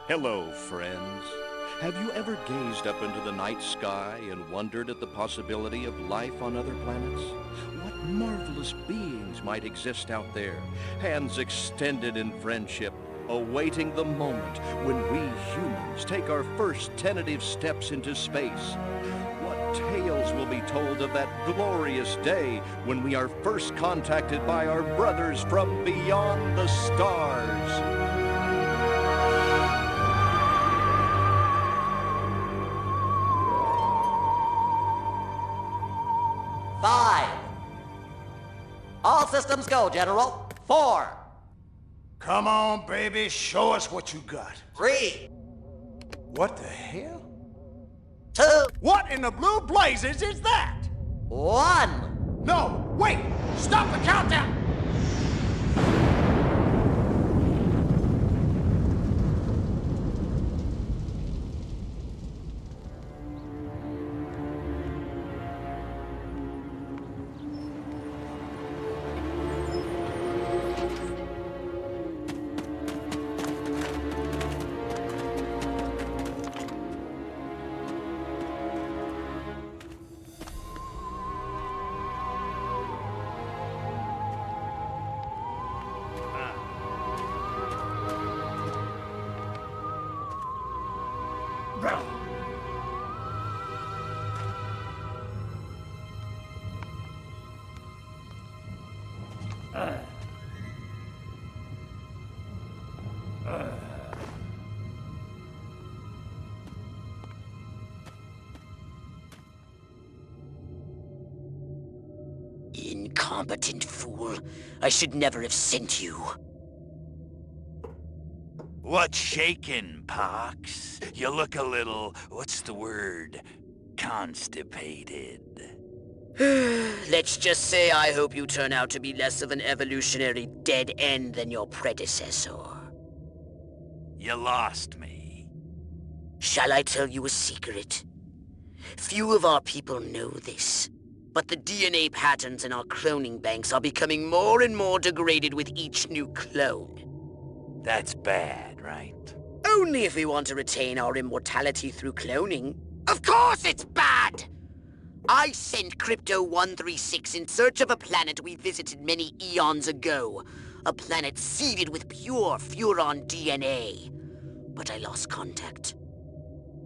Hello, friends. Have you ever gazed up into the night sky and wondered at the possibility of life on other planets? What marvelous beings might exist out there, hands extended in friendship, awaiting the moment when we humans take our first tentative steps into space? What tales will be told of that glorious day when we are first contacted by our brothers from beyond the stars? 5. All systems go, General. 4. Come on, baby, show us what you got. 3. What the hell? 2. What in the blue blazes is that? 1. No, wait! Stop the countdown! Incompetent fool. I should never have sent you. What's shaking, Pox? You look a little, what's the word, constipated. Let's just say I hope you turn out to be less of an evolutionary dead end than your predecessor. You lost me. Shall I tell you a secret? Few of our people know this, but the DNA patterns in our cloning banks are becoming more and more degraded with each new clone. That's bad, right? Only if we want to retain our immortality through cloning. Of course it's bad! I sent Crypto-136 in search of a planet we visited many eons ago. A planet seeded with pure Furon DNA. But I lost contact.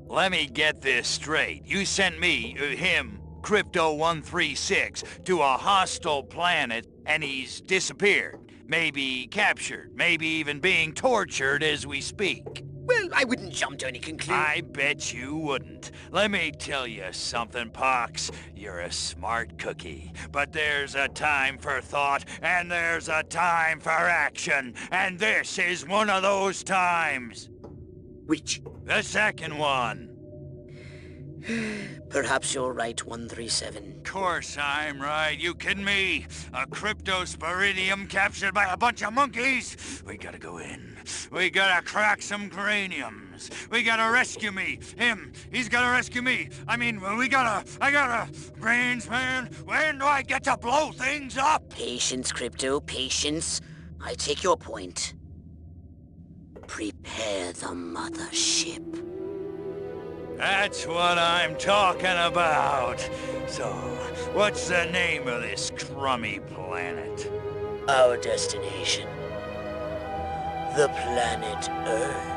Let me get this straight. You sent me, him, Crypto-136, to a hostile planet, and he's disappeared. Maybe captured, maybe even being tortured as we speak. Well, I wouldn't jump to any conclusion. I bet you wouldn't. Let me tell you something, Pox. You're a smart cookie. But there's a time for thought, and there's a time for action. And this is one of those times. Which? The second one. Perhaps you're right, 137. Course I'm right. You kidding me? A cryptosporidium captured by a bunch of monkeys? We gotta go in. We gotta crack some craniums. We gotta rescue me. Him, he's gotta rescue me. I gotta... Brains, man, when do I get to blow things up? Patience, Crypto, patience. I take your point. Prepare the mothership. That's what I'm talking about. So, what's the name of this crummy planet? Our destination. The planet Earth.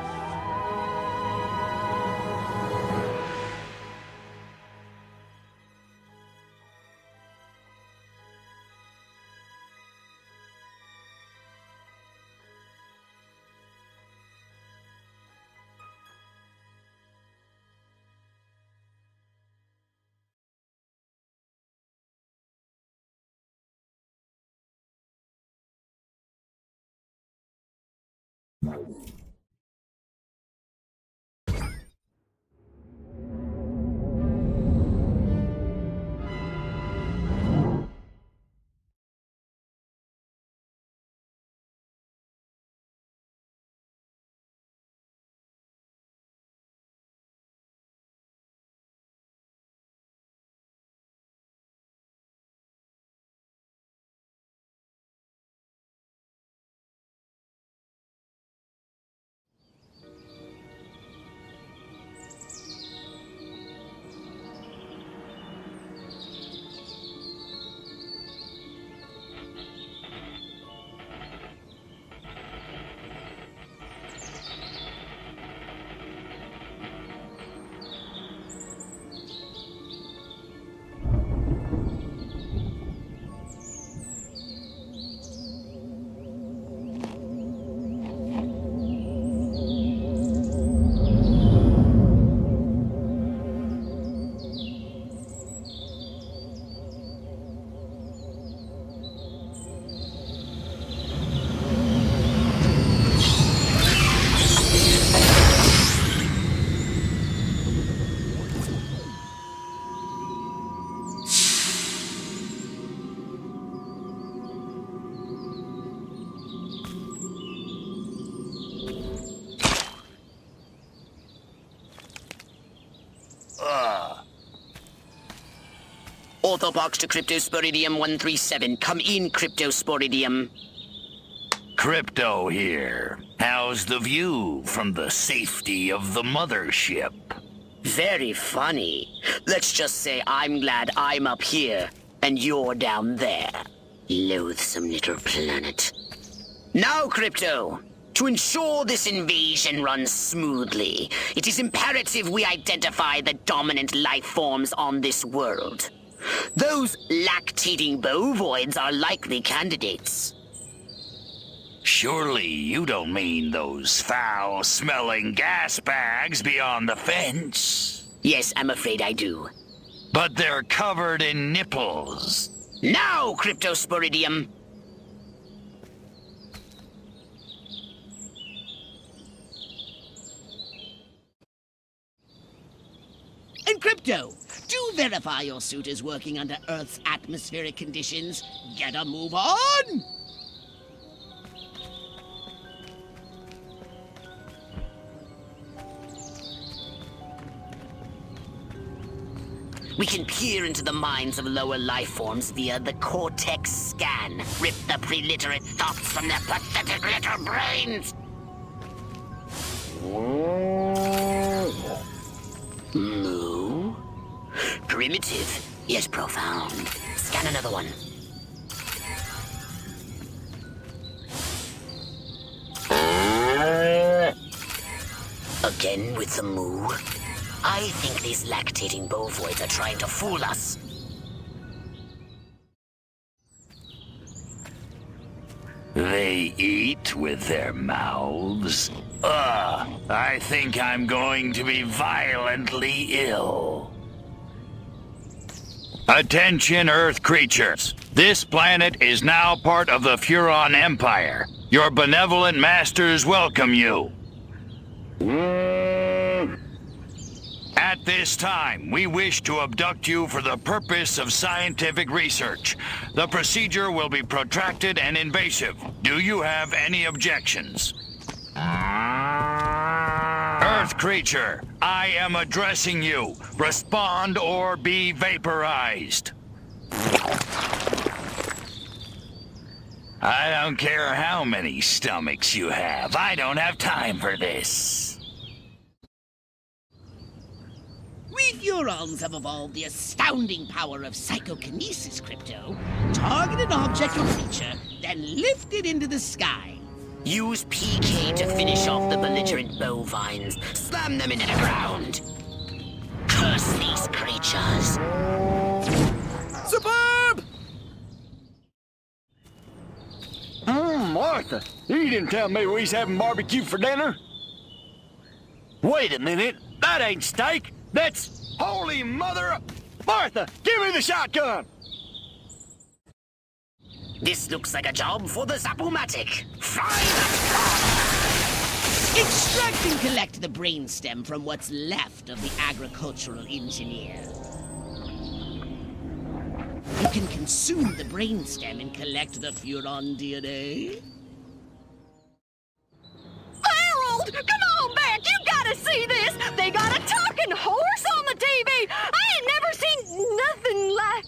orthobox to Cryptosporidium 137. Come in, Cryptosporidium. Crypto here. How's the view from the safety of the mothership? Very funny. Let's just say I'm glad I'm up here, and you're down there. Loathsome little planet. Now, Crypto, to ensure this invasion runs smoothly, it is imperative we identify the dominant life forms on this world. Those lactating bovoids are likely candidates. Surely you don't mean those foul-smelling gas bags beyond the fence? Yes, I'm afraid I do. But they're covered in nipples. Now, Cryptosporidium! And Crypto, do verify your suit is working under Earth's atmospheric conditions. Get a move on! We can peer into the minds of lower life forms via the cortex scan. Rip the preliterate thoughts from their pathetic little brains. Moo? Primitive, yet profound. Scan another one. Again with the moo. I think these lactating bovoids are trying to fool us. They eat with their mouths? I think I'm going to be violently ill. Attention, Earth creatures. This planet is now part of the Furon Empire. Your benevolent masters welcome you. At this time, we wish to abduct you for the purpose of scientific research. The procedure will be protracted and invasive. Do you have any objections? Earth creature, I am addressing you. Respond or be vaporized. I don't care how many stomachs you have. I don't have time for this. We Furons have evolved the astounding power of psychokinesis, Crypto. Target an object or creature, then lift it into the sky. Use PK to finish off the belligerent bovines. Slam them into the ground. Curse these creatures. Superb! Martha, you didn't tell me we was having barbecue for dinner. Wait a minute, that ain't steak. That's holy mother... Martha, give me the shotgun! This looks like a job for the Zapomatic. Fry that car! Extract and collect the brainstem from what's left of the agricultural engineer. You can consume the brainstem and collect the Furon DNA. Harold, come on back! You gotta see this! They got a talking horse on the TV! I ain't never seen nothing like...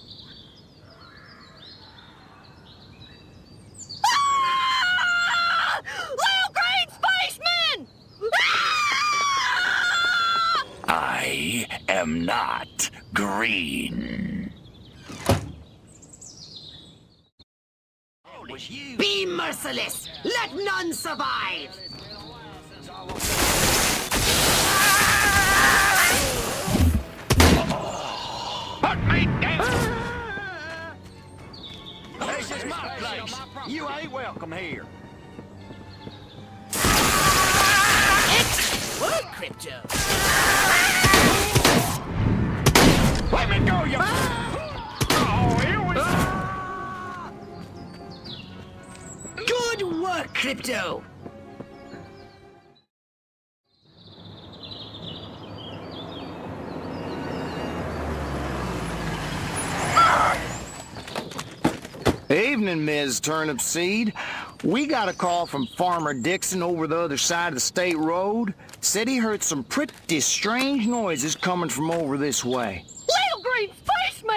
Ah! Little green spaceman! Ah! I am not green. Be merciless! Let none survive! Put me down! This is my place. You ain't welcome here. Excellent work, Crypto! Let me go, you... Oh, here we Good work, Crypto! Evening, Ms. Turnip Seed. We got a call from Farmer Dixon over the other side of the state road. Said he heard some pretty strange noises coming from over this way. Little green spaceman!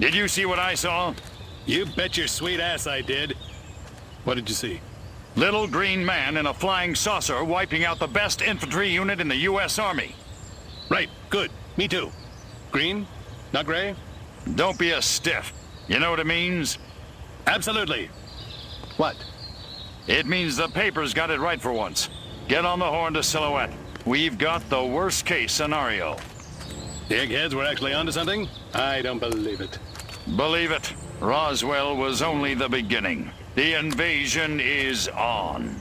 Did you see what I saw? You bet your sweet ass I did. What did you see? Little green man in a flying saucer wiping out the best infantry unit in the U.S. Army. Right, good. Me too. Green? Not gray? Don't be a stiff. You know what it means? Absolutely. What? It means the papers got it right for once. Get on the horn to Silhouette. We've got the worst case scenario. The eggheads were actually onto something? I don't believe it. Believe it, Roswell was only the beginning. The invasion is on.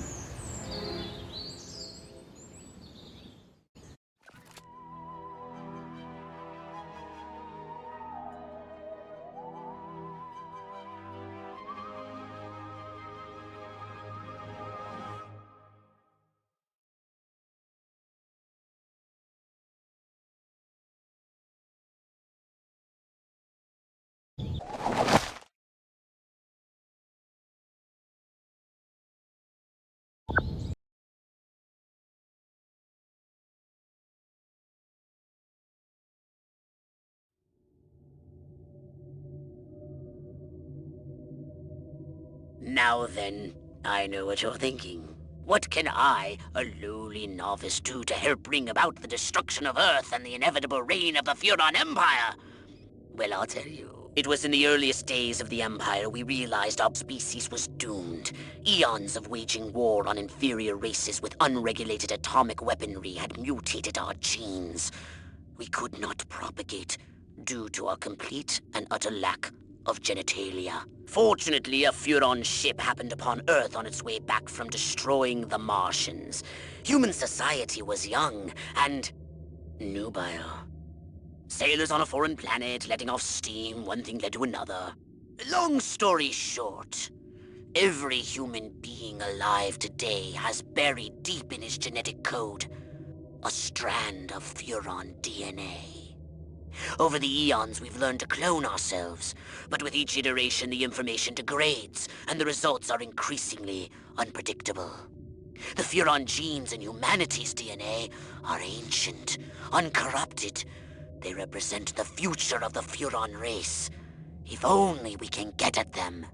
Now then, I know what you're thinking. What can I, a lowly novice, do to help bring about the destruction of Earth and the inevitable reign of the Furon Empire? Well, I'll tell you. It was in the earliest days of the Empire we realized our species was doomed. Eons of waging war on inferior races with unregulated atomic weaponry had mutated our genes. We could not propagate due to our complete and utter lack of genitalia. Fortunately, a Furon ship happened upon Earth on its way back from destroying the Martians. Human society was young and nubile. Sailors on a foreign planet, letting off steam, one thing led to another. Long story short, every human being alive today has buried deep in his genetic code a strand of Furon DNA. Over the eons, we've learned to clone ourselves, but with each iteration, the information degrades, and the results are increasingly unpredictable. The Furon genes in humanity's DNA are ancient, uncorrupted. They represent the future of the Furon race. If only we can get at them.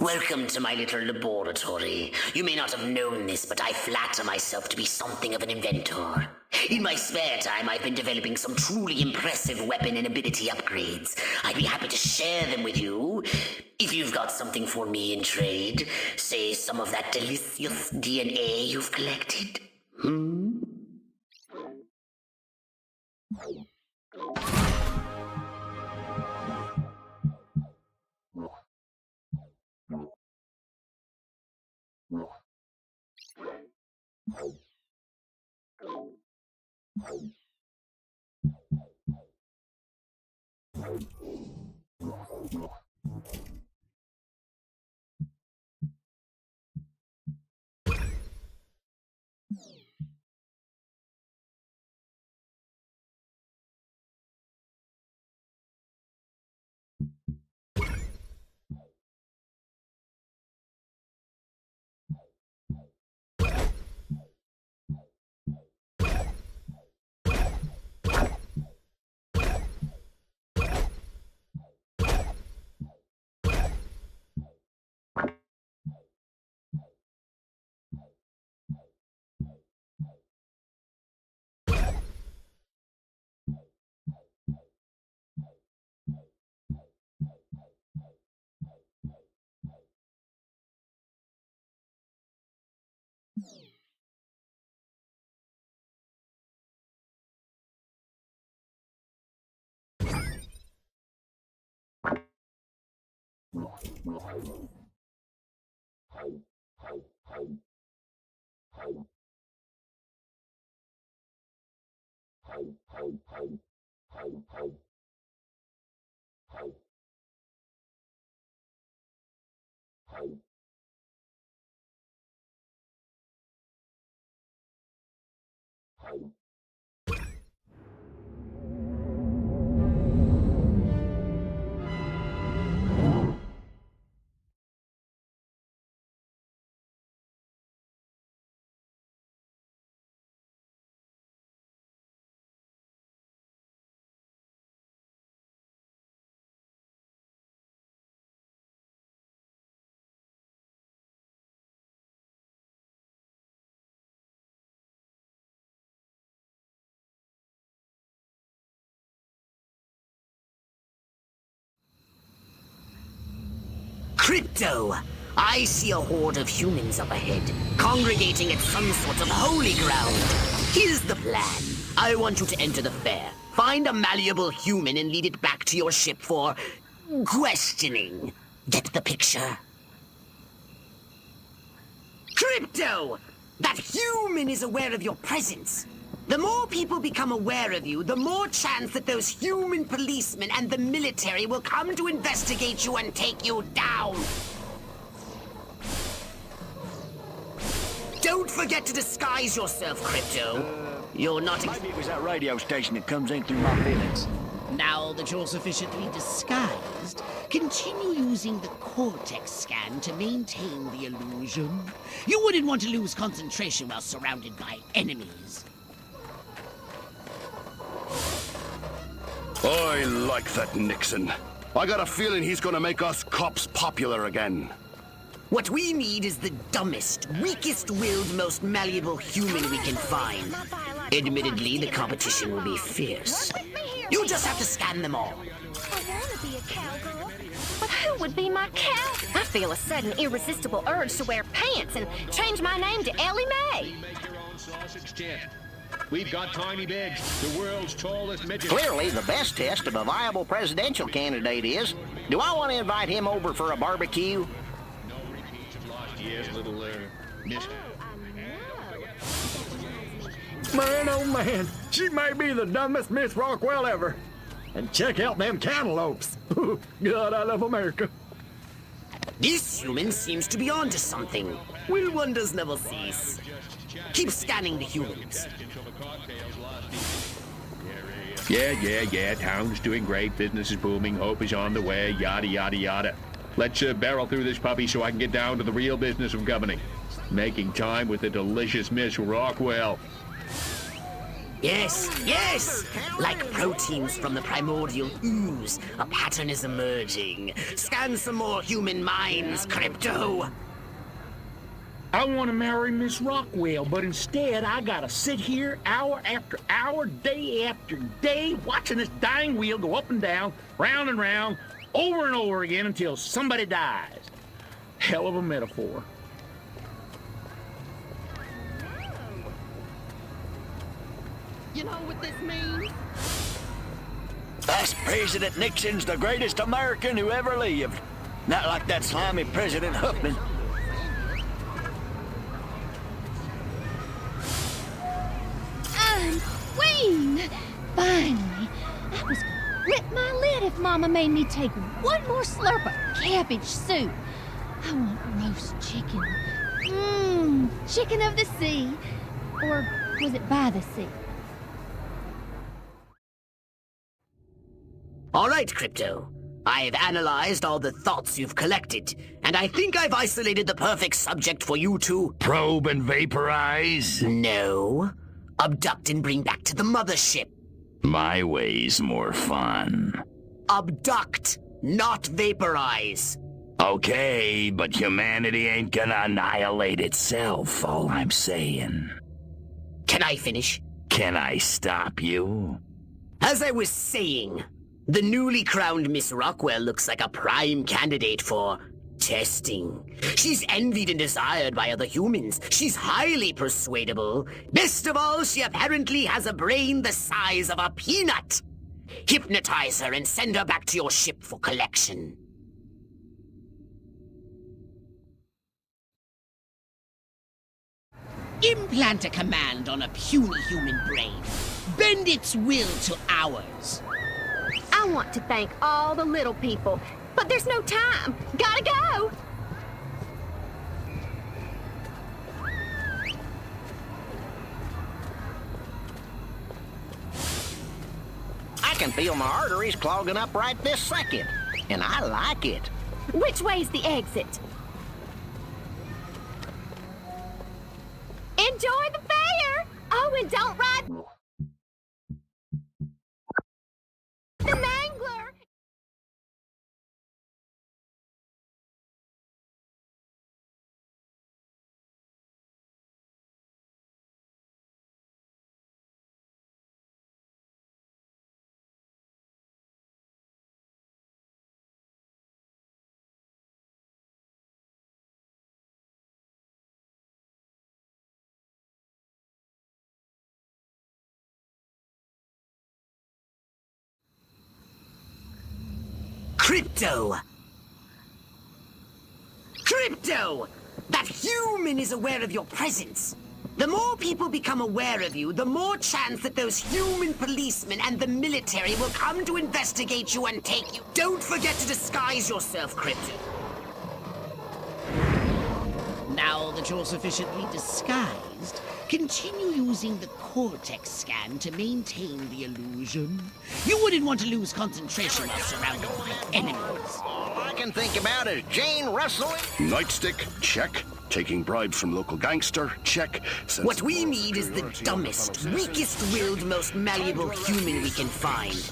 Welcome to my little laboratory. You may not have known this, but I flatter myself to be something of an inventor. In my spare time, I've been developing some truly impressive weapon and ability upgrades. I'd be happy to share them with you. If you've got something for me in trade, say some of that delicious DNA you've collected. Crypto! I see a horde of humans up ahead, congregating at some sort of holy ground. Here's the plan. I want you to enter the fair, find a malleable human and lead it back to your ship for questioning. Get the picture? Crypto! That human is aware of your presence. The more people become aware of you, the more chance that those human policemen and the military will come to investigate you and take you down. Don't forget to disguise yourself, Crypto. You're not... Maybe it was that radio station that comes in through my feelings. Now that you're sufficiently disguised, continue using the cortex scan to maintain the illusion. You wouldn't want to lose concentration while surrounded by enemies. I like that Nixon. I got a feeling he's gonna make us cops popular again. What we need is the dumbest, weakest-willed, most malleable human we can find. Admittedly, the competition will be fierce. You just have to scan them all. I want to be a cowgirl, but who would be my cow? I feel a sudden irresistible urge to wear pants and change my name to Ellie Mae. Make your own sausage tin. We've got Tiny Biggs, the world's tallest midget. Clearly, the best test of a viable presidential candidate is, do I want to invite him over for a barbecue? No repeats of last year's little, miss... Man, oh man, she may be the dumbest Miss Rockwell ever. And check out them cantaloupes. God, I love America. This human seems to be onto something. Will wonders never cease. Keep scanning the humans. Yeah. Town's doing great. Business is booming. Hope is on the way. Yada, yada, yada. Let's barrel through this puppy so I can get down to the real business of governing. Making time with the delicious Miss Rockwell. Yes! Like proteins from the primordial ooze, a pattern is emerging. Scan some more human minds, Crypto! I want to marry Miss Rockwell, but instead I gotta sit here hour after hour, day after day, watching this dying wheel go up and down, round and round, over and over again until somebody dies. Hell of a metaphor. You know what this means? Us President Nixon's the greatest American who ever lived. Not like that slimy President Huffman. I'm queen! Finally, I was gonna rip my lid if Mama made me take one more slurp of cabbage soup. I want roast chicken. Chicken of the sea. Or was it by the sea? All right, Crypto. I've analyzed all the thoughts you've collected, and I think I've isolated the perfect subject for you to... Probe and vaporize? No. Abduct and bring back to the mothership. My way's more fun. Abduct, not vaporize. Okay, but humanity ain't gonna annihilate itself, all I'm saying. Can I finish? Can I stop you? As I was saying, the newly crowned Miss Rockwell looks like a prime candidate for testing. She's envied and desired by other humans. She's highly persuadable. Best of all, she apparently has a brain the size of a peanut. Hypnotize her and send her back to your ship for collection. Implant a command on a puny human brain. Bend its will to ours. I want to thank all the little people, but there's no time. Gotta go! I can feel my arteries clogging up right this second, and I like it. Which way's the exit? Enjoy the fair! Oh, and don't ride... the mangler! Crypto! Crypto! That human is aware of your presence. The more people become aware of you, the more chance that those human policemen and the military will come to investigate you and take you. Don't forget to disguise yourself, Crypto. Now that you're sufficiently disguised, continue using the cortex scan to maintain the illusion. You wouldn't want to lose concentration while surrounded by enemies. All I can think about is Jane Russell. Nightstick, check. Taking bribes from local gangster, check. What we need is the dumbest, weakest-willed, most malleable human we can find.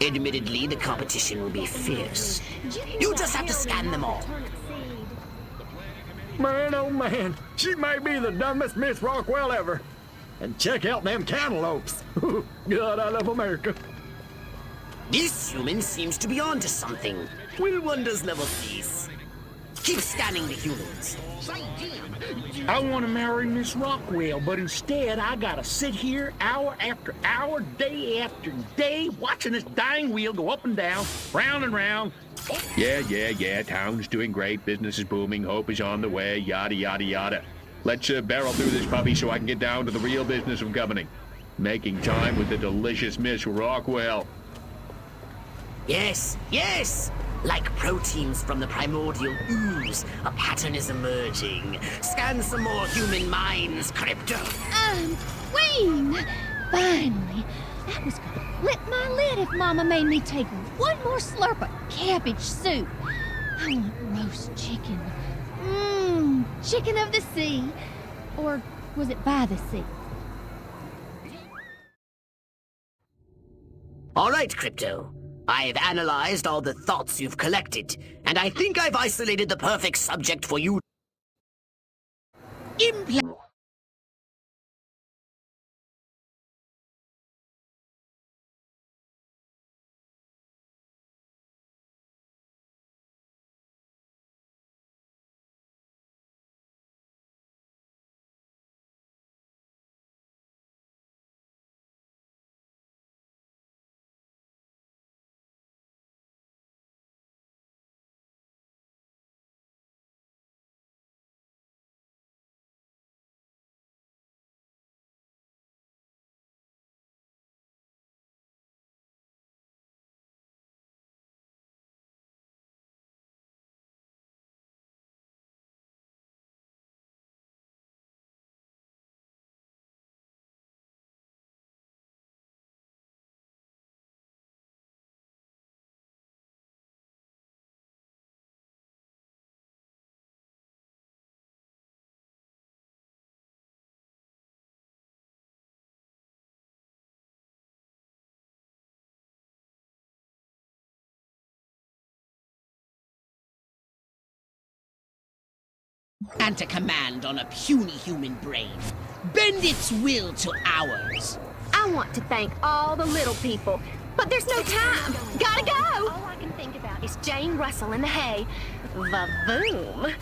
Admittedly, the competition will be fierce. You just have to scan them all. Man, oh man, she may be the dumbest Miss Rockwell ever. And check out them cantaloupes. God, I love America. This human seems to be onto something. Will wonders never cease? Keep scanning the humans. I want to marry Miss Rockwell, but instead I gotta sit here hour after hour, day after day, watching this dying wheel go up and down, round and round. Yeah, town's doing great, business is booming, hope is on the way, yada, yada, yada. Let's barrel through this puppy so I can get down to the real business of governing. Making time with the delicious Miss Rockwell. Yes, yes! Like proteins from the primordial ooze, a pattern is emerging. Scan some more human minds, Crypto. Queen! Finally! I was gonna flip my lid if Mama made me take one more slurp of cabbage soup. I want roast chicken. Chicken of the sea. Or was it by the sea? All right, Crypto. I've analyzed all the thoughts you've collected, and I think I've isolated the perfect subject for you. And to command on a puny human brain. Bend its will to ours. I want to thank all the little people, but there's no time. Gotta go! All I can think about is Jane Russell in the hay. Va-boom.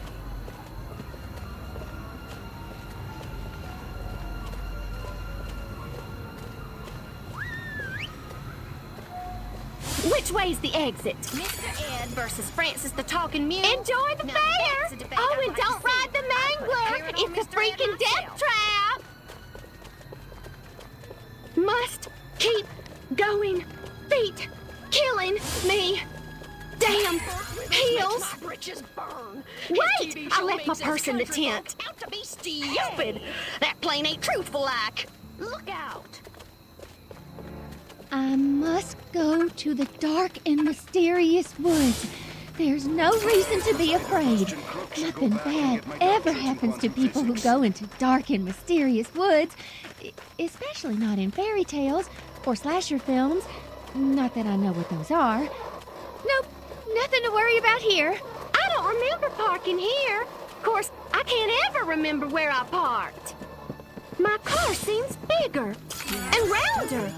Which way's the exit? Mr. Ed versus Francis the Talking Mule. Enjoy the fair! Oh, and don't ride the mangler! It's a freaking death trap! Must keep going. Feet killing me. Damn heels. Wait! I left my purse in the tent. Out to be stupid. That plane ain't truthful like. Look out. I must go to the dark and mysterious woods. There's no reason to be afraid. Nothing bad ever happens to people who go into dark and mysterious woods, especially not in fairy tales or slasher films. Not that I know what those are. Nope, nothing to worry about here. I don't remember parking here. Of course, I can't ever remember where I parked. My car seems bigger and rounder.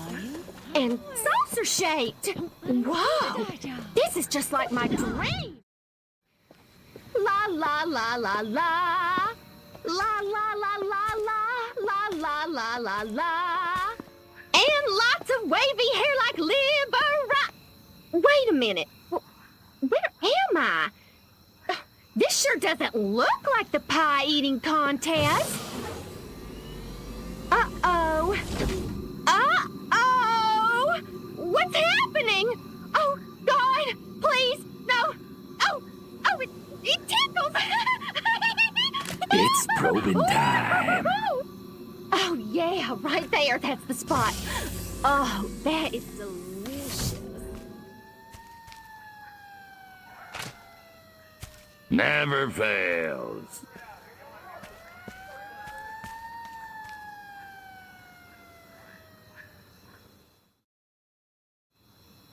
And saucer-shaped. Whoa! This is just like my dream. La la la la la. La la la la la. La la la la la. And lots of wavy hair like Libera. Wait a minute. my. This sure doesn't look like the pie-eating contest. Uh-oh. Uh-oh! What's happening? Oh, God, please, no. Oh, it tickles. It's probing time. Oh, yeah, right there. That's the spot. Oh, that is delicious. Never fails.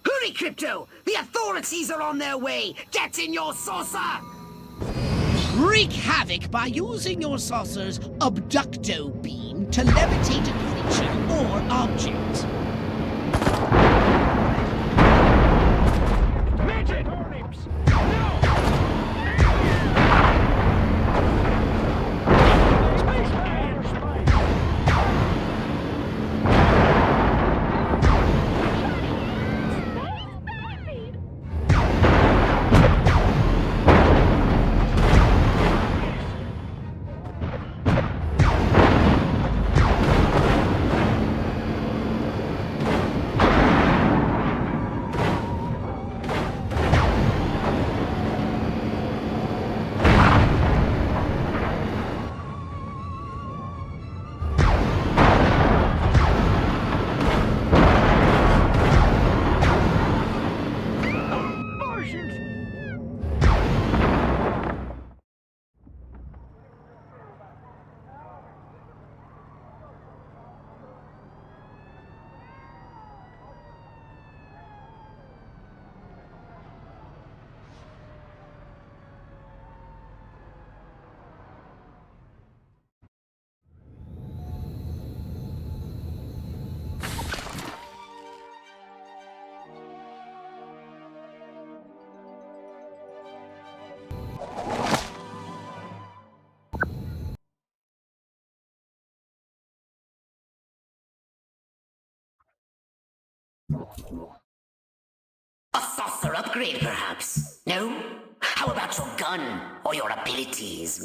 Hurry, Crypto! The authorities are on their way! Get in your saucer! Wreak havoc by using your saucer's abducto beam to levitate a creature or object. Midget! A saucer upgrade, perhaps? No? How about your gun or your abilities?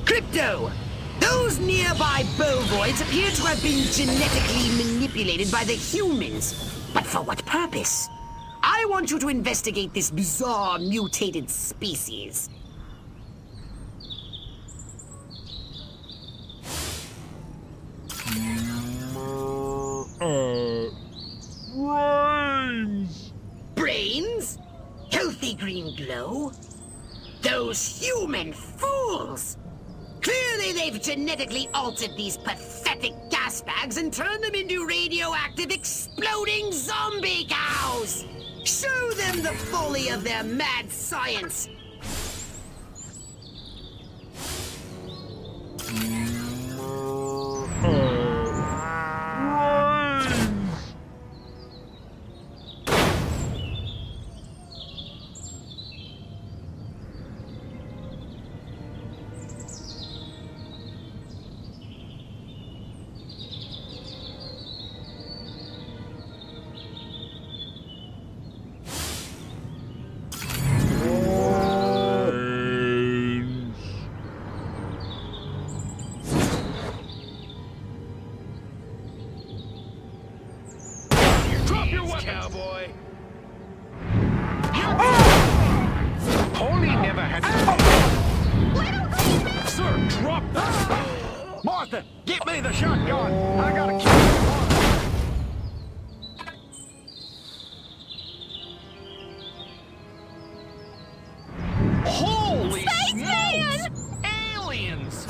Crypto! Those nearby bovoids appear to have been genetically manipulated by the humans. But for what purpose? I want you to investigate this bizarre mutated species. Brains! Brains? Healthy green glow? Those human fools! Clearly they've genetically altered these pathetic gas bags and turned them into radioactive exploding zombie cows! Show them the folly of their mad science! Martha, get me the shotgun. I gotta kill this water. Holy smokes! Aliens!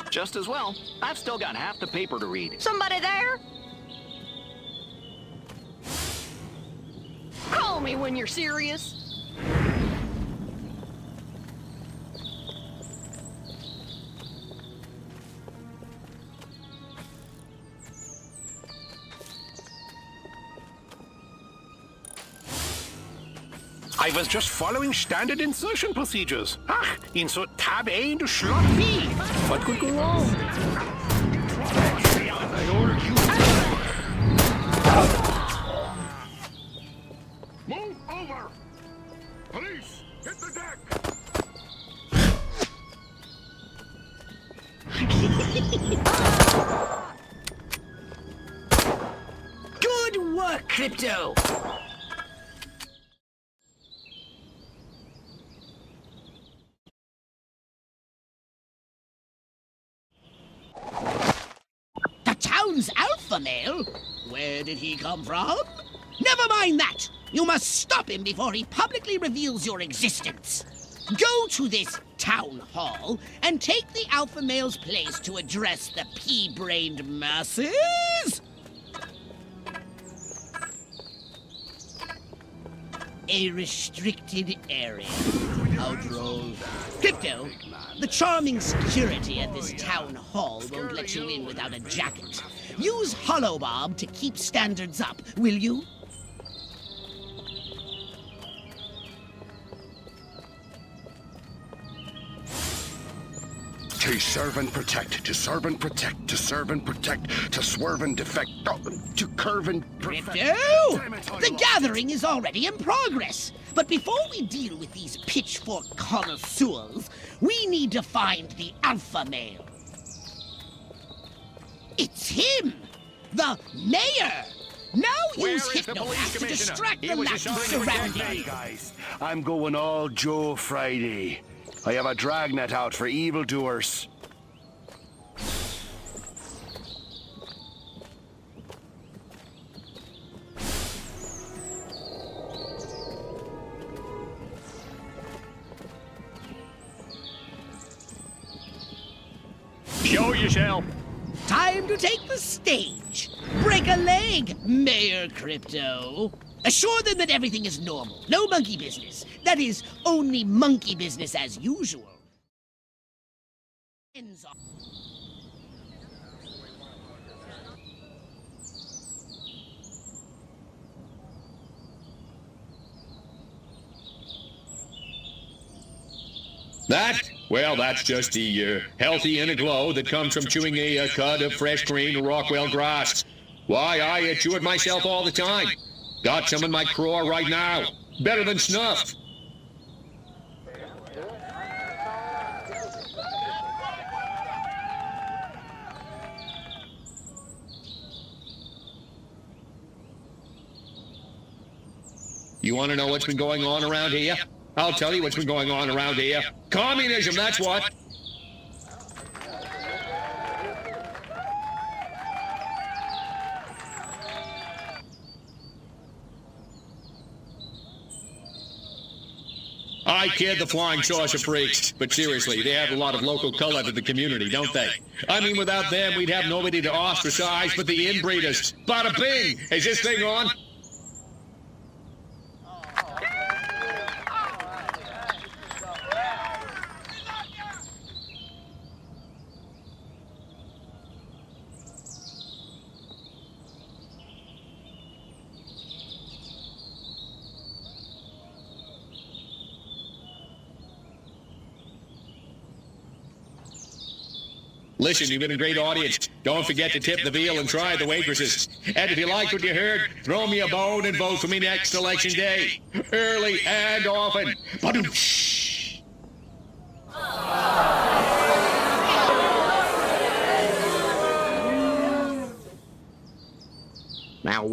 Just as well. I've still got half the paper to read. Somebody there? Call me when you're serious. I was just following standard insertion procedures. Ach, insert tab A into slot B. What could go wrong? I ordered you. Move over! Police, hit the deck! Good work, Crypto! The town's alpha male? Where did he come from? Never mind that! You must stop him before he publicly reveals your existence. Go to this town hall and take the alpha male's place to address the pea-brained masses. A restricted area. Outroll. Crypto, the charming security at this town hall won't let you in without a jacket. Use Hollow Bob to keep standards up, will you? To serve and protect, to serve and protect, to serve and protect, to swerve and defect, to curve and perfect. Crypto! The gathering is already in progress. But before we deal with these pitchfork connoisseurs, we need to find the alpha male. It's him! The mayor! Now use Hypnopath to distract the lackeys surrounding you. Guys, I'm going all Joe Friday. I have a dragnet out for evildoers. Show yourself. Time to take the stage. Break a leg, Mayor Crypto. Assure them that everything is normal. No monkey business. That is, only monkey business as usual. That? Well, that's just the healthy inner glow that comes from chewing a cud of fresh green Rockwell grass. Why, I chew it myself all the time. Got some in my craw right now. Better than snuff. You want to know what's been going on around here? I'll tell you what's been going on around here. Communism, that's what. I kid the flying saucer freaks, but seriously, they add a lot of local color to the community, don't they? I mean, without them, we'd have nobody to ostracize but the inbreeders. Bada bing! Is this thing on? Listen, you've been a great audience. Don't forget to tip the veal and try the waitresses. And if you liked what you heard, throw me a bone and vote for me next election day. Early and often. Badoosh!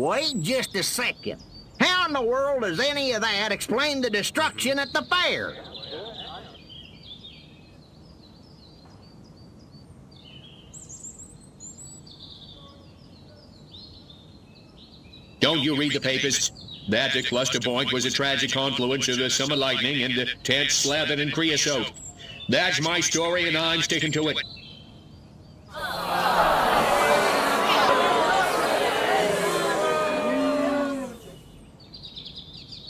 wait just a second. How in the world does any of that explain the destruction at the fair? Don't you read the papers? That cluster point was a tragic confluence of the summer lightning and the tents slathered in creosote. That's my story, and I'm sticking to it.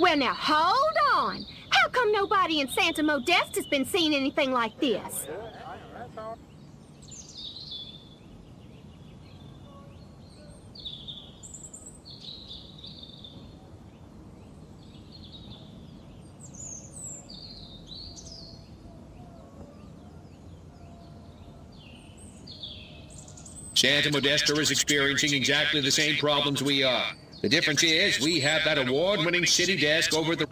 Well, now, hold on. How come nobody in Santa Modeste has been seeing anything like this? Santa Modesta is experiencing exactly the same problems we are. The difference is we have that award-winning city desk over the...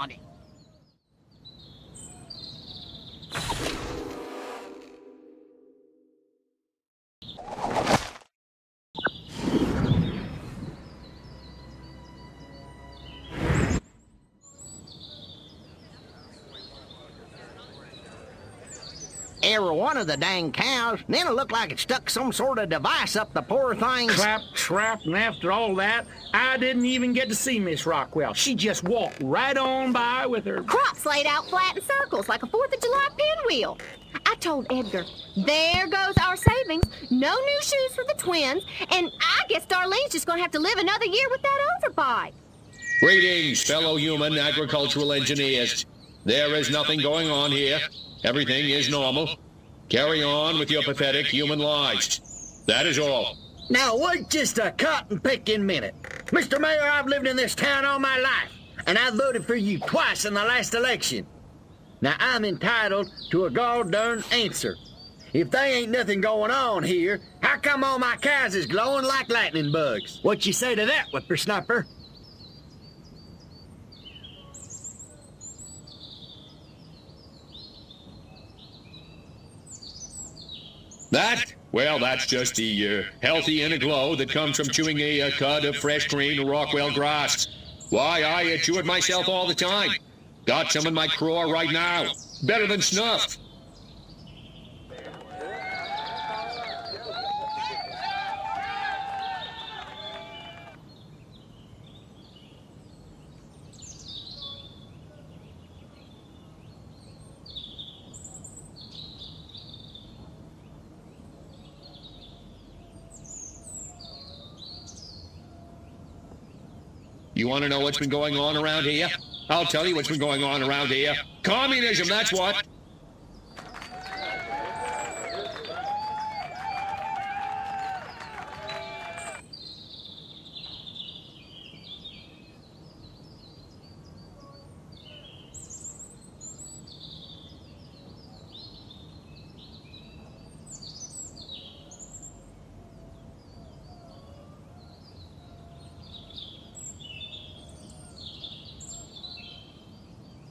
Every one of the dang cows, and then it looked like it stuck some sort of device up the poor thing's... Clap, trap, and after all that, I didn't even get to see Miss Rockwell. She just walked right on by with her... Crops laid out flat in circles like a 4th of July pinwheel. I told Edgar, there goes our savings, no new shoes for the twins, and I guess Darlene's just gonna have to live another year with that overbite. Greetings, fellow human agricultural engineers. There is nothing going on here. Everything is normal. Carry on with your pathetic human lives. That is all. Now, wait just a cotton-picking minute. Mr. Mayor, I've lived in this town all my life, and I voted for you twice in the last election. Now, I'm entitled to a gall-darn answer. If they ain't nothing going on here, how come all my cows is glowing like lightning bugs? What you say to that, whippersnapper? That? Well, that's just the healthy inner glow that comes from chewing a cud of fresh green Rockwell grass. Why, I chew it myself all the time. Got some in my craw right now. Better than snuff. You want to know what's been going on around here? I'll tell you what's been going on around here. Communism, that's what.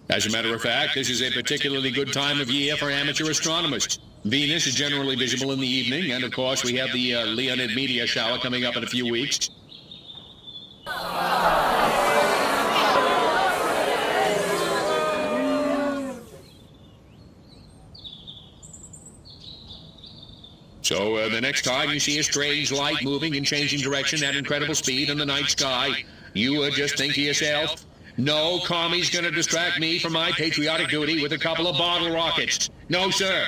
As a matter of fact, this is a particularly good time of year for amateur astronomers. Venus is generally visible in the evening, and of course we have the Leonid meteor shower coming up in a few weeks. So the next time you see a strange light moving and changing direction at incredible speed in the night sky, you just think to yourself, no commie's gonna distract me from my patriotic duty with a couple of bottle rockets. No, sir.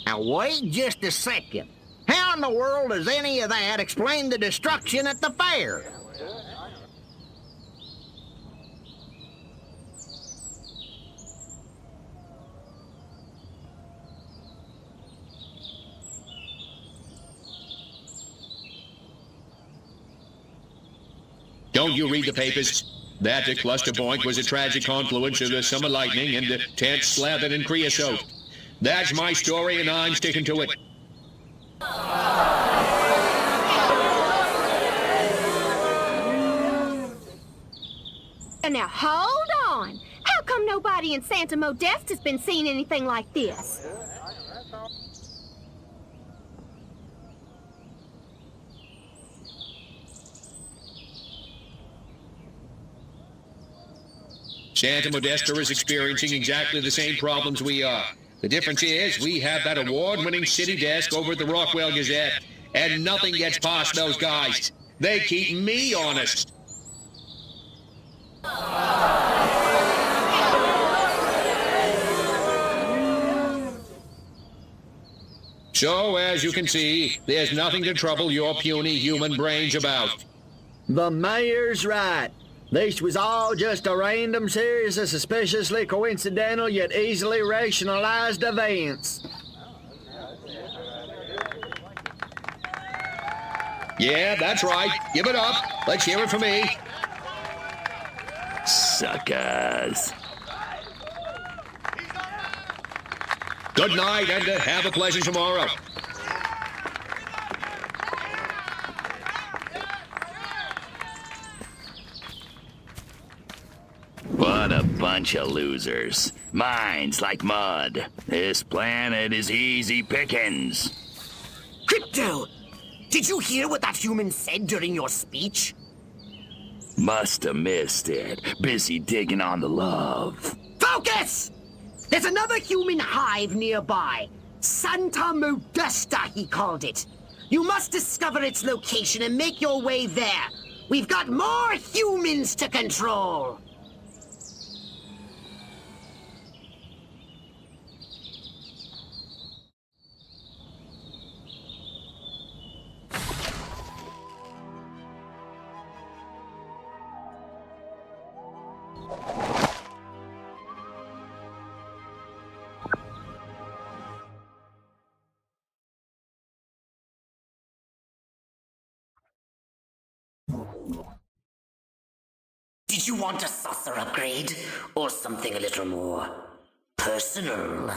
Now, wait just a second. How in the world does any of that explain the destruction at the fair? Don't you read the papers? That cluster point was a tragic confluence of the summer lightning and the tents slathered in creosote. That's my story, and I'm sticking to it. Now, hold on. How come nobody in Santa Modeste has been seeing anything like this? Santa Modesta is experiencing exactly the same problems we are. The difference is we have that award-winning city desk over at the Rockwell Gazette, and nothing gets past those guys. They keep me honest. So, as you can see, there's nothing to trouble your puny human brains about. The mayor's right. This was all just a random series of suspiciously coincidental yet easily rationalized events. Yeah, that's right. Give it up. Let's hear it from me. Suckers. Good night, and have a pleasant tomorrow. What a bunch of losers. Minds like mud. This planet is easy pickings. Crypto! Did you hear what that human said during your speech? Must have missed it. Busy digging on the love. Focus! There's another human hive nearby. Santa Modesta, he called it. You must discover its location and make your way there. We've got more humans to control. Did you want a saucer upgrade? Or something a little more personal?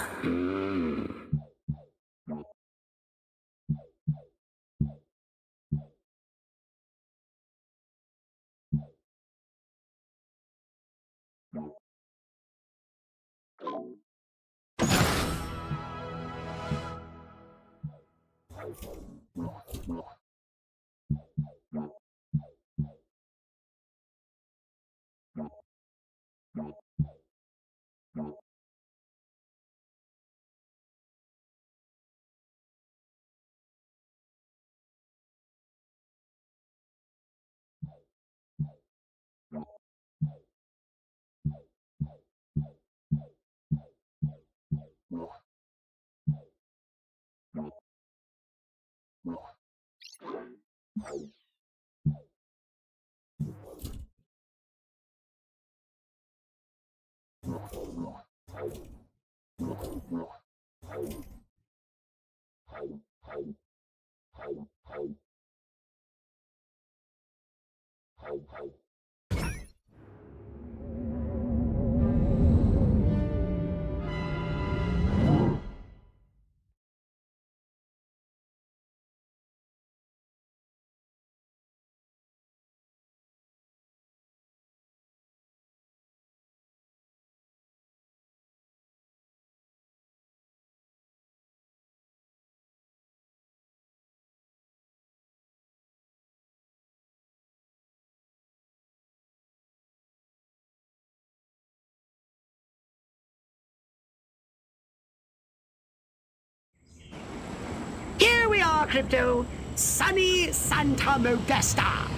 Here we are, Crypto. Sunny Santa Modesta.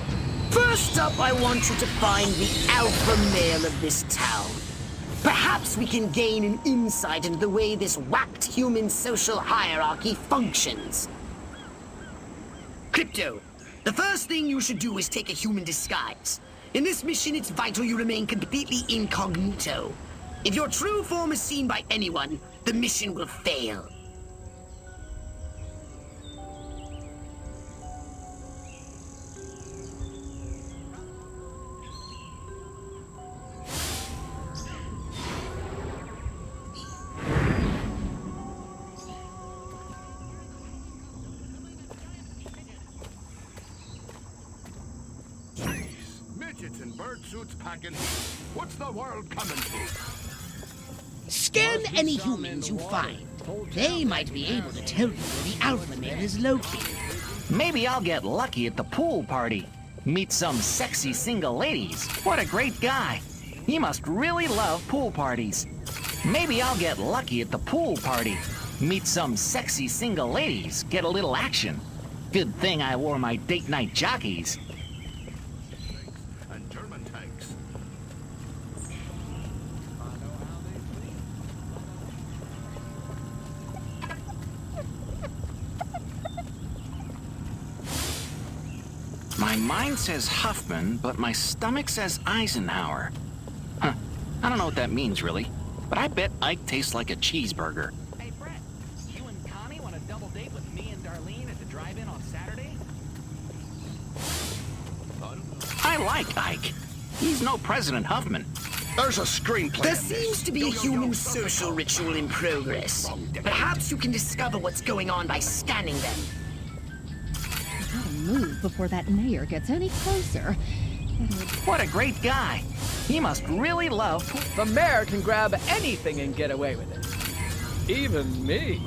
First up, I want you to find the alpha male of this town. Perhaps we can gain an insight into the way this whacked human social hierarchy functions. Crypto, the first thing you should do is take a human disguise. In this mission, it's vital you remain completely incognito. If your true form is seen by anyone, the mission will fail. Midgets in bird suits packing. What's the world coming to? Scan any humans you find. They might be able to tell you where the alpha male is located. Maybe I'll get lucky at the pool party. Meet some sexy single ladies. What a great guy. He must really love pool parties. Maybe I'll get lucky at the pool party. Meet some sexy single ladies, get a little action. Good thing I wore my date night jockeys. And German tanks. My mind says Huffman, but my stomach says Eisenhower. Huh. I don't know what that means, really. But I bet Ike tastes like a cheeseburger. Hey, Brett, you and Connie want a double date with me and Darlene at the drive-in on Saturday? I like Ike. He's no President Huffman. There's a screenplay. There seems to be a human social ritual in progress. Perhaps you can discover what's going on by scanning them. I gotta move before that mayor gets any closer. What a great guy. He must really love... The mayor can grab anything and get away with it. Even me.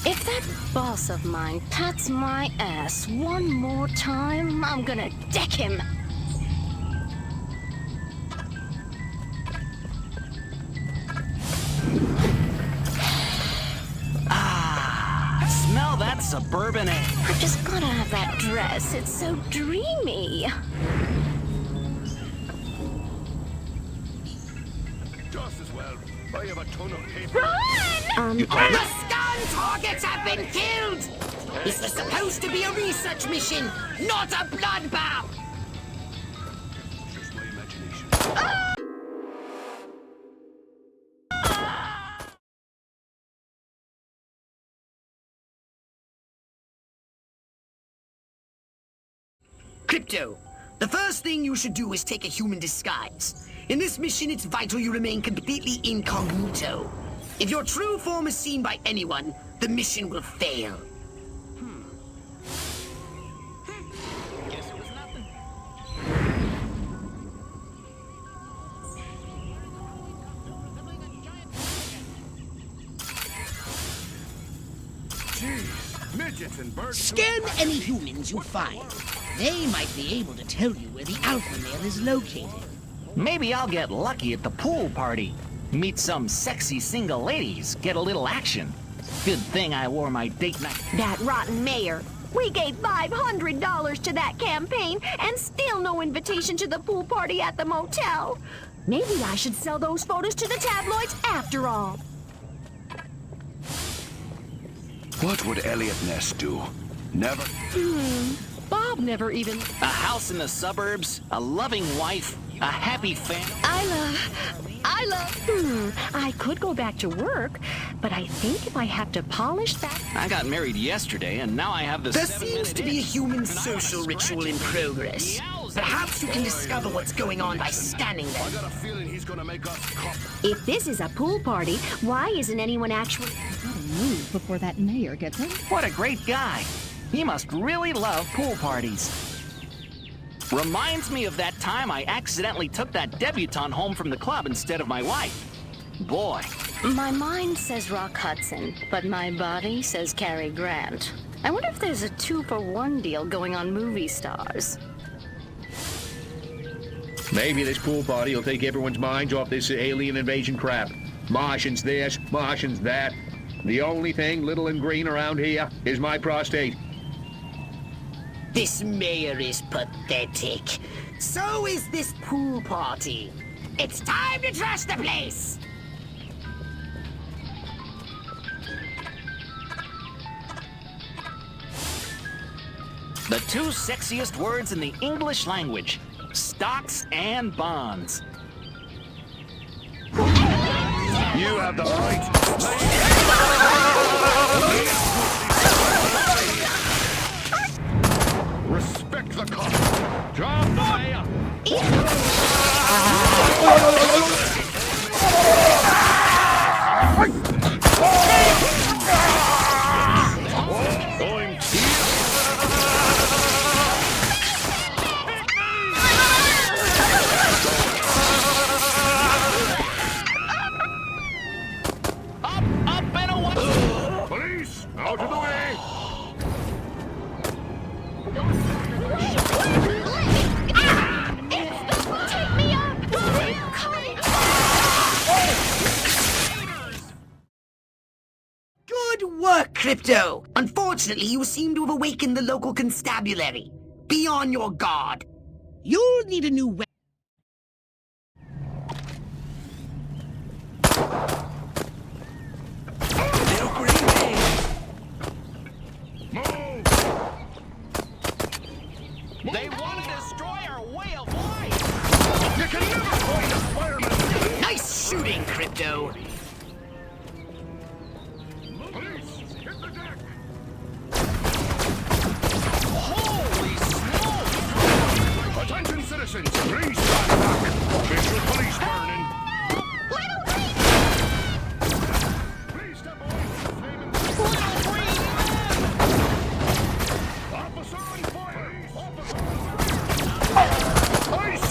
If that boss of mine pats my ass one more time, I'm gonna deck him. Smell that suburban air. I've just gotta have that dress. It's so dreamy. Just as well. I have a ton of paper. Run! The scan targets have been killed! This was supposed to be a research mission, not a bloodbath! Just my imagination. Crypto, the first thing you should do is take a human disguise. In this mission, it's vital you remain completely incognito. If your true form is seen by anyone, the mission will fail. Guess it was nothing. Jeez, midgets and birds. Scan any humans you find. They might be able to tell you where the alpha male is located. Maybe I'll get lucky at the pool party. Meet some sexy single ladies, get a little action. Good thing I wore my date night. That rotten mayor. We gave $500 to that campaign and still no invitation to the pool party at the motel. Maybe I should sell those photos to the tabloids after all. What would Elliot Ness do? Never. Bob never even... A house in the suburbs, a loving wife, a happy family. I could go back to work, but I think if I have to polish that... I got married yesterday, and now I have the There seems to be a human social ritual in progress. Perhaps you can discover what's going on by scanning them. I got a feeling he's gonna make us cop. If this is a pool party, why isn't anyone actually... I gotta move before that mayor gets in. What a great guy. He must really love pool parties. Reminds me of that time I accidentally took that debutante home from the club instead of my wife. Boy. My mind says Rock Hudson, but my body says Cary Grant. I wonder if there's a 2-for-1 deal going on movie stars. Maybe this pool party will take everyone's minds off this alien invasion crap. Martians this, Martians that. The only thing little and green around here is my prostate. This mayor is pathetic. So is this pool party. It's time to trash the place! The two sexiest words in the English language. Stocks and bonds. You have the right. Respect the cop. Drop the mayor. Police, out of the way. Crypto. Unfortunately, you seem to have awakened the local constabulary. Be on your guard. You'll need a new weapon. They want to destroy our way of life! You can never find a fireman! Nice shooting, Crypto. Police, hit the deck! Holy smoke! Attention citizens, please stand back! Visual police burning! Please step away from the flaming... Officer on fire! Ice!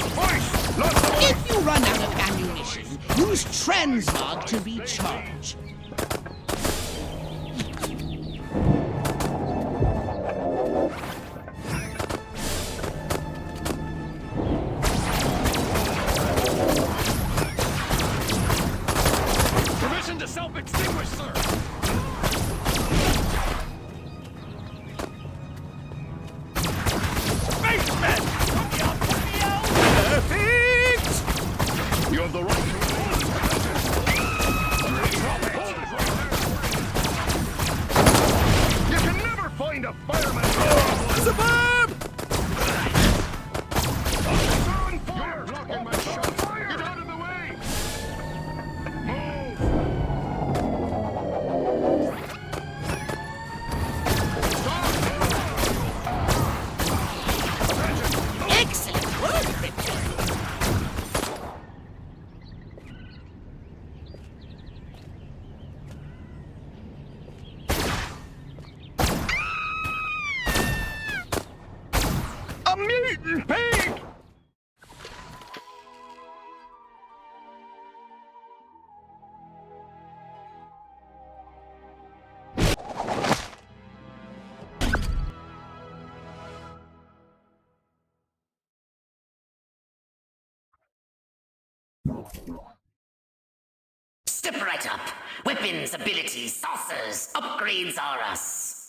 Lots of If you run out of ammunition, use translog to recharge. Permission to self-extinguish, sir! Spaceman! Perfect! You have the right to remain. Drop it! Hold it right there. You can never find a fireman! Suburb! Officer on fire! You're blocking my shot! Get out of the way! Move! Excellent work, Crypto. A mutant pig! Step right up. Weapons, abilities, saucers, upgrades are us.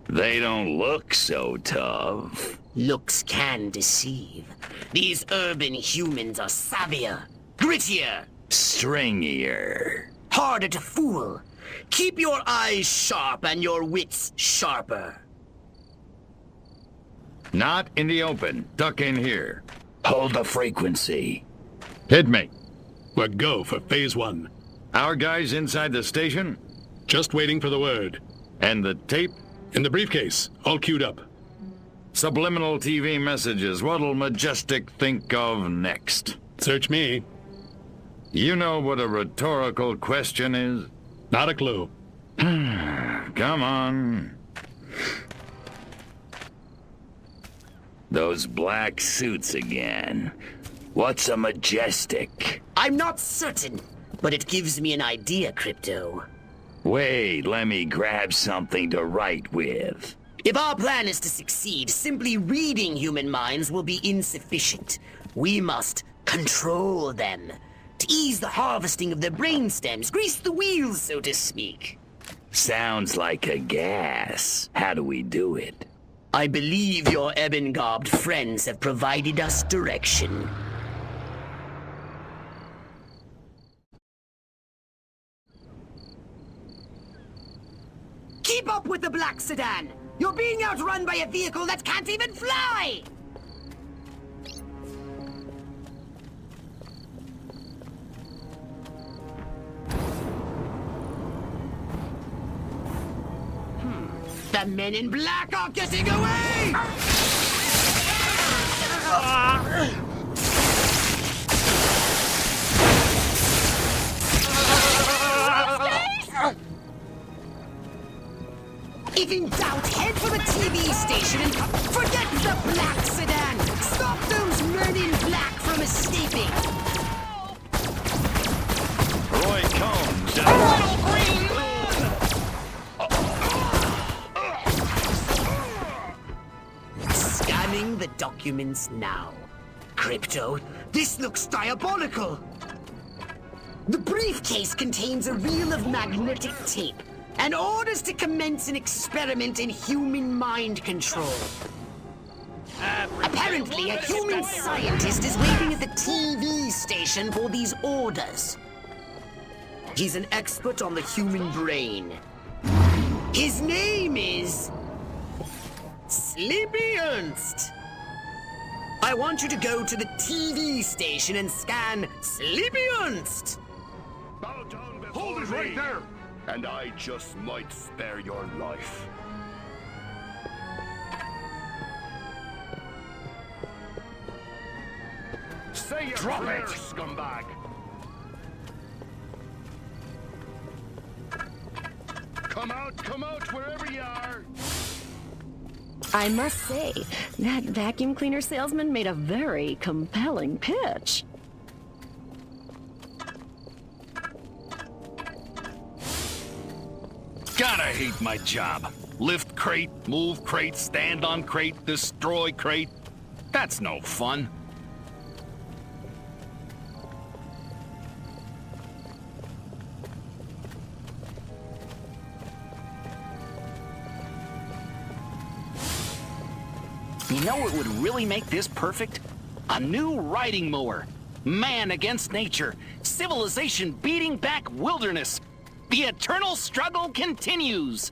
They don't look so tough. Looks can deceive. These urban humans are savvier, grittier, Stringier. harder to fool. Keep your eyes sharp and your wits sharper. Not in the open. Duck in here. Hold the frequency. Hit me. We're go for phase 1. Our guys inside the station? Just waiting for the word. And the tape? In the briefcase, all queued up. Subliminal TV messages. What'll Majestic think of next? Search me. You know what a rhetorical question is? Not a clue. Come on. Those black suits again. What's a majestic? I'm not certain, but it gives me an idea, Crypto. Wait, let me grab something to write with. If our plan is to succeed, simply reading human minds will be insufficient. We must control them. To ease the harvesting of their brainstems, grease the wheels, so to speak. Sounds like a gas. How do we do it? I believe your ebon-garbed friends have provided us direction. Keep up with the black sedan! You're being outrun by a vehicle that can't even fly! The men in black are getting away! If in doubt, head for the TV station and forget the black sedan! Stop those men in black from escaping! Roy Combs. Scanning the documents now. Crypto, this looks diabolical! The briefcase contains a reel of magnetic tape and orders to commence an experiment in human mind control. Apparently, a human scientist is waiting at the TV station for these orders. He's an expert on the human brain. His name is... Sleepy Ernst. I want you to go to the TV station and scan Sleepy Ernst. Hold it right there! And I just might spare your life. Say your prayer, scumbag! Come out, wherever you are! I must say, that vacuum cleaner salesman made a very compelling pitch. Gotta hate my job. Lift crate, move crate, stand on crate, destroy crate. That's no fun. You know what would really make this perfect? A new riding mower. Man against nature. Civilization beating back wilderness. The eternal struggle continues.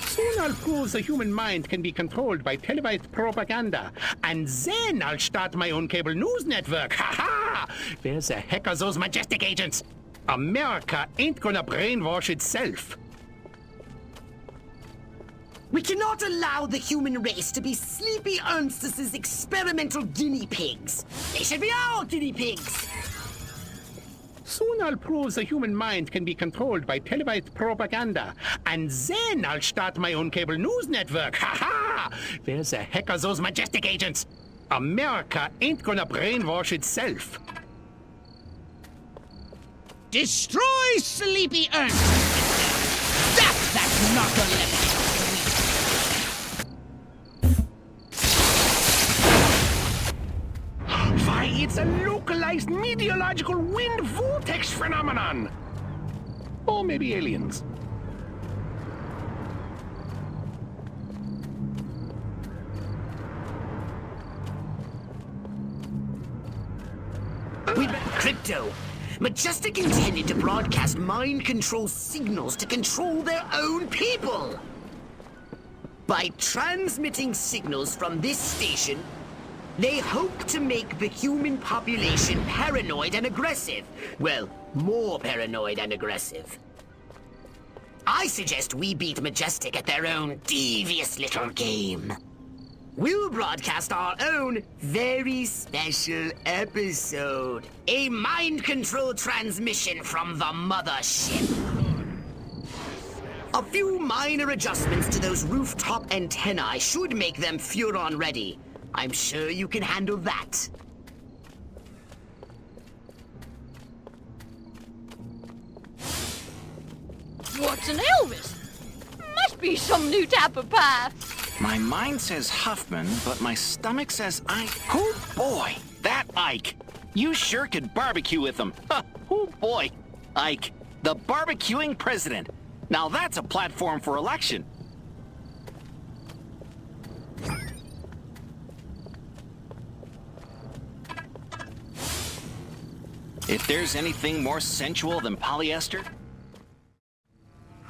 Soon I'll prove the human mind can be controlled by televised propaganda. And then I'll start my own cable news network. Ha ha! Where the heck are those majestic agents? America ain't gonna brainwash itself. We cannot allow the human race to be Sleepy Ernst's experimental guinea pigs. They should be our guinea pigs. Soon I'll prove the human mind can be controlled by televised propaganda. And then I'll start my own cable news network. Ha ha! Where the heck are those majestic agents? America ain't gonna brainwash itself. Destroy Sleepy Ernst! Stop that narcoleptic! meteorological wind vortex phenomenon. Or maybe aliens. Crypto! Majestic intended to broadcast mind control signals to control their own people! By transmitting signals from this station, they hope to make the human population paranoid and aggressive. Well, more paranoid and aggressive. I suggest we beat Majestic at their own devious little game. We'll broadcast our own very special episode. A mind control transmission from the mothership. A few minor adjustments to those rooftop antennae should make them Furon ready. I'm sure you can handle that. What's an Elvis? Must be some new type of pie. My mind says Huffman, but my stomach says Ike. Oh boy, that Ike. You sure could barbecue with him. Oh boy, Ike, the barbecuing president. Now that's a platform for election. If there's anything more sensual than polyester,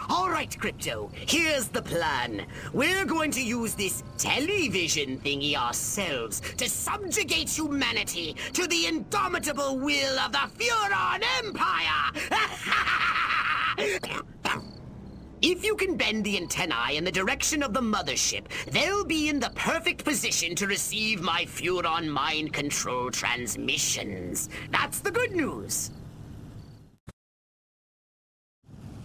All right, Crypto, here's the plan. We're going to use this television thingy ourselves to subjugate humanity to the indomitable will of the Furon Empire! If you can bend the antennae in the direction of the mothership, they'll be in the perfect position to receive my Furon mind control transmissions. That's the good news.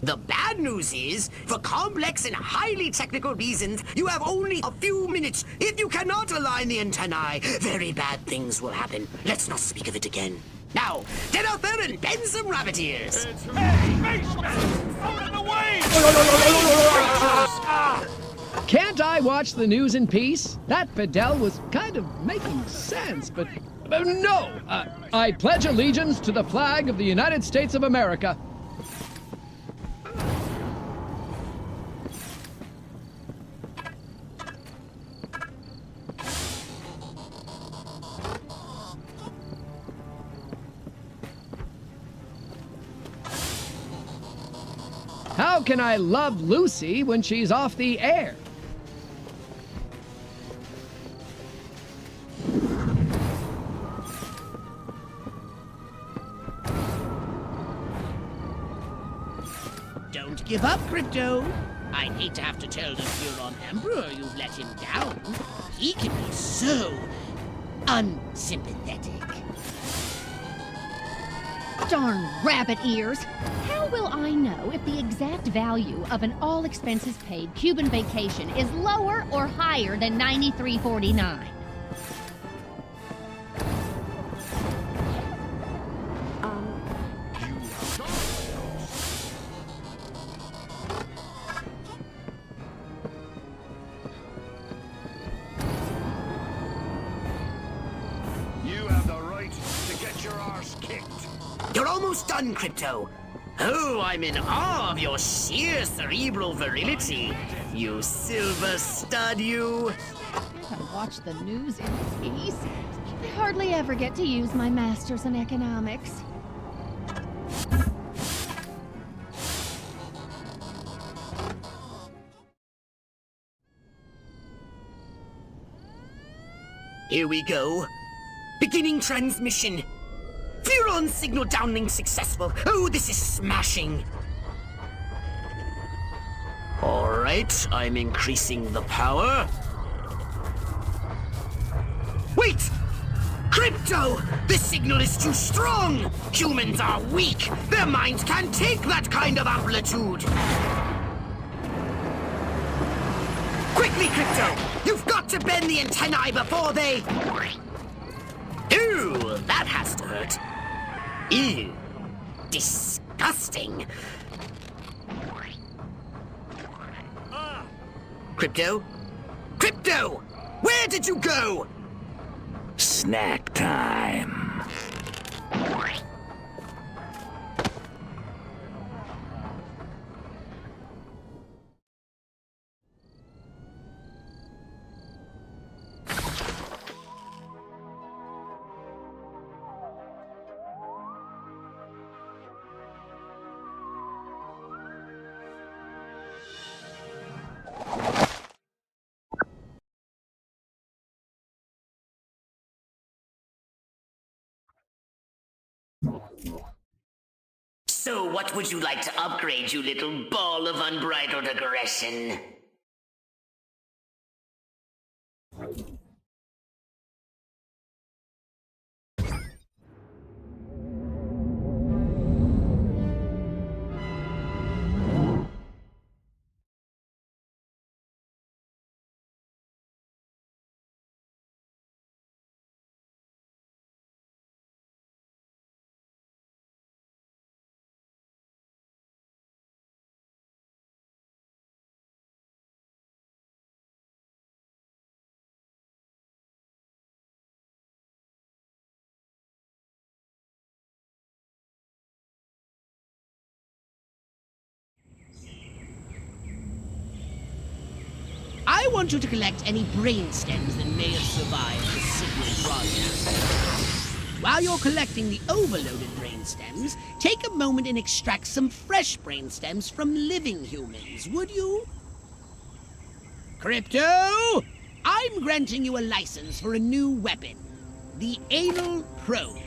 The bad news is, for complex and highly technical reasons, you have only a few minutes. If you cannot align the antennae, very bad things will happen. Let's not speak of it again. Now, get out there and bend some rabbit ears. Can't I watch the news in peace? That Fidel was kind of making sense, but no! I pledge allegiance to the flag of the United States of America. How can I love Lucy when she's off the air? Don't give up, Crypto. I'd hate to have to tell the Furon Emperor you've let him down. He can be so unsympathetic. Darn rabbit ears! How will I know if the exact value of an all-expenses-paid Cuban vacation is lower or higher than $93.49? You have the right to get your arse kicked. You're almost done, Crypto. Oh, I'm in awe of your sheer cerebral virility. You silver stud, you. I watch the news in peace. I hardly ever get to use my masters in economics. Here we go. Beginning transmission. Furon signal downlink successful. Oh, this is smashing. All right, I'm increasing the power. Wait! Crypto! The signal is too strong! Humans are weak! Their minds can't take that kind of amplitude! Quickly, Crypto! You've got to bend the antennae before they... Ooh, that has to hurt. Ew. Disgusting. Crypto? Crypto! Where did you go? Snack time. So what would you like to upgrade, you little ball of unbridled aggression? I want you to collect any brain stems that may have survived the signal broadcast. While you're collecting the overloaded brain stems, take a moment and extract some fresh brain stems from living humans, would you? Crypto! I'm granting you a license for a new weapon. The Anal Probe.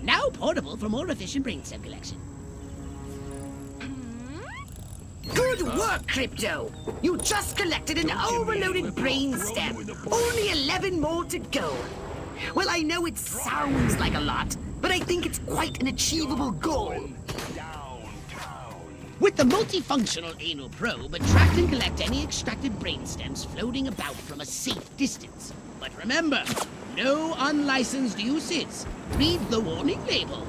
Now portable for more efficient brainstem collection. Good work, Crypto! You just collected an overloaded brainstem. Only 11 more to go. Well, I know it sounds like a lot, but I think it's quite an achievable goal. With the multifunctional anal probe, attract and collect any extracted brainstems floating about from a safe distance. But remember, no unlicensed uses. Read the warning label.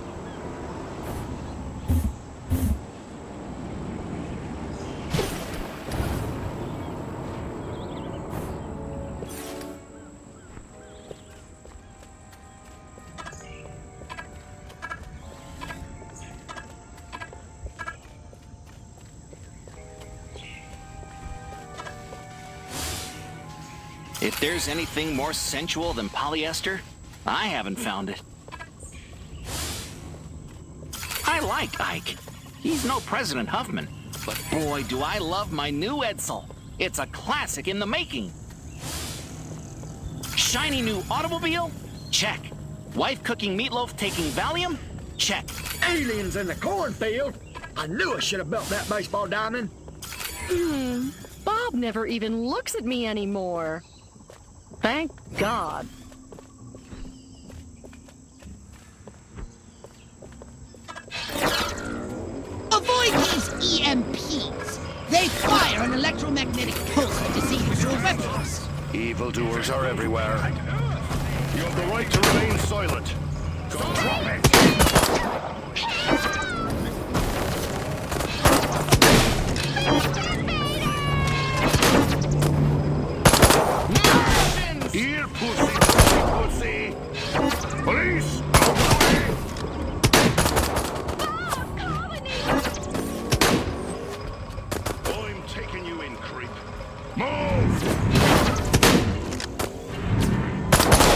If there's anything more sensual than polyester, I haven't found it. I like Ike. He's no President Huffman, but boy, do I love my new Edsel. It's a classic in the making. Shiny new automobile? Check. Wife cooking meatloaf taking Valium? Check. Aliens in the cornfield? I knew I should have built that baseball diamond. Bob never even looks at me anymore. Thank God. Avoid these EMPs. They fire an electromagnetic pulse that deceives your weapons. Evildoers are everywhere. You have the right to remain silent. Drop it! Here, pussy, pussy, pussy! Police! I'm taking you in, creep. Move!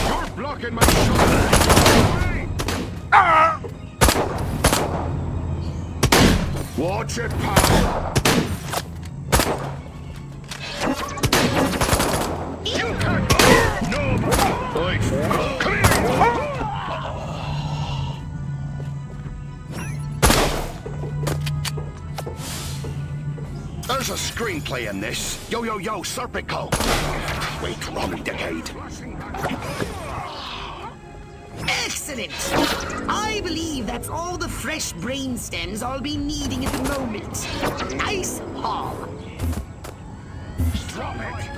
You're blocking my shot! Ah! Watch it, pal! You can't... No! Like, come here! There's a screenplay in this. Yo, yo, yo, Serpico. Wait, wrong decade. Excellent! I believe that's all the fresh brain stems I'll be needing at the moment. Nice haul. Drop it!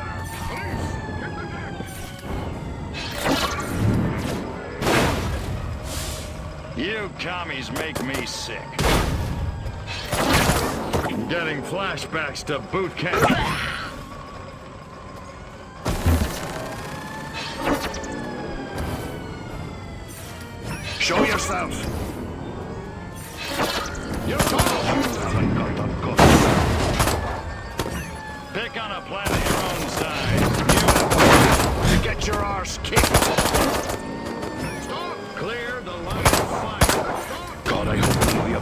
You commies make me sick. Getting flashbacks to boot camp. Show yourself! You haven't got the guts. Pick on a planet your own size. You get your arse kicked. Stop! Clear the line of fire. God, I hope you know you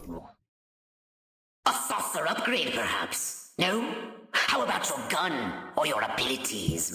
A saucer upgrade, perhaps? No? How about your gun or your abilities?